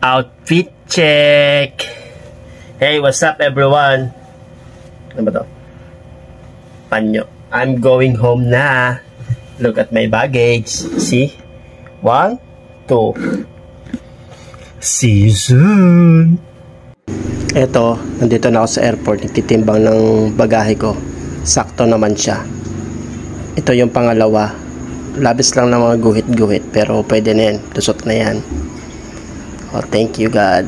Outfit check! Hey, what's up everyone? Ano ba to? Panyo. I'm going home na. Look at my baggage. See? 1, 2. See you soon! Eto, nandito na ako sa airport. Nagtitimbang ng bagahe ko. Sakto naman siya. Ito yung pangalawa. Labis lang ng mga guhit-guhit. Pero pwede na yan. Lusot na yan. Oh, thank you God.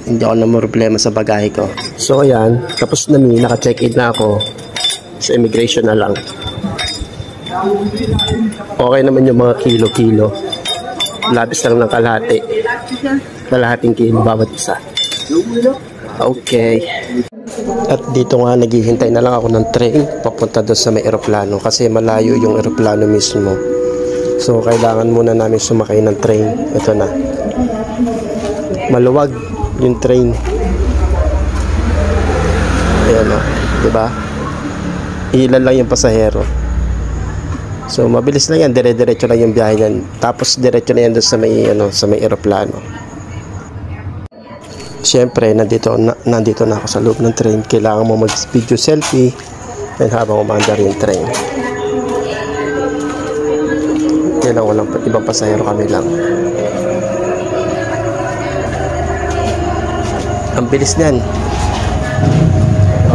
Hindi ako na problema sa bagahe ko. So ayan, tapos na naka-check-in na ako. Sa immigration na lang. Okay naman yung mga kilo-kilo. Labis lang ng kalahati. Kalahating kilo bawat isa. Okay. At dito nga naghihintay na lang ako ng train papunta doon sa may eroplano kasi malayo yung eroplano mismo. So kailangan muna namin sumakay ng train. Ito na. Maluwag yung train. Ayan o, diba? Ilan lang yung pasahero. So mabilis lang yan, dire-diretso lang yung biyahe yan. Tapos diretso na yan doon sa may eroplano. Siyempre, nandito na ako sa loob ng train. Kailangan mo mag-video selfie and habang umaandar yung train. Kailangan walang ibang pasahero, kami lang. Ang bilis niyan.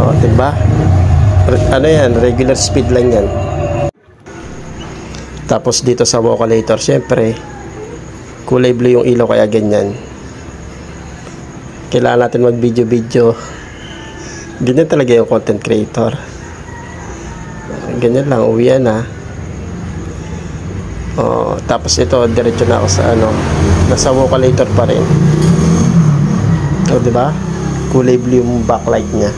O, diba? Ano yan? Regular speed lang yan. Tapos dito sa vocalator, syempre, kulay blue yung ilaw kaya ganyan. Kailangan natin mag-video-video. Ganyan talaga yung content creator. Ganyan lang, uwian na. O, tapos ito, diretso na ako sa nasa vocalator pa rin. O, diba? Kulay blue yung backlight niya.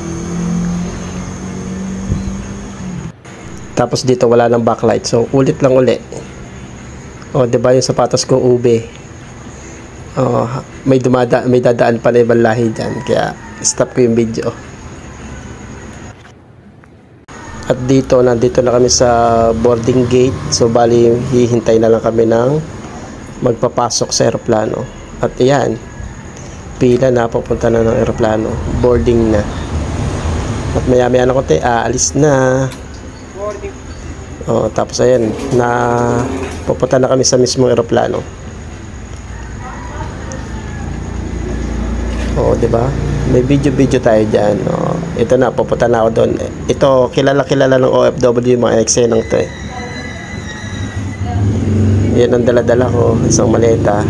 Tapos dito wala ng backlight. So, ulit lang uli. O, diba yung sapatos ko ube? O, may dadaan pa na ibang lahi dyan. Kaya, stop ko yung video. At dito, nandito na kami sa boarding gate. So, bali, hihintay na lang kami ng magpapasok sa aeroplano. At ayan, pila na, papunta na ng aeroplano. Boarding na. At maya-maya na konti, aalis na. O, tapos ayan, papunta na kami sa mismong aeroplano. O, diba? May video tayo dyan. O, ito na, papunta na ako doon. Ito, kilala ng OFW yung mga eksenang to eh. Yan ang dala-dala ko, isang maleta.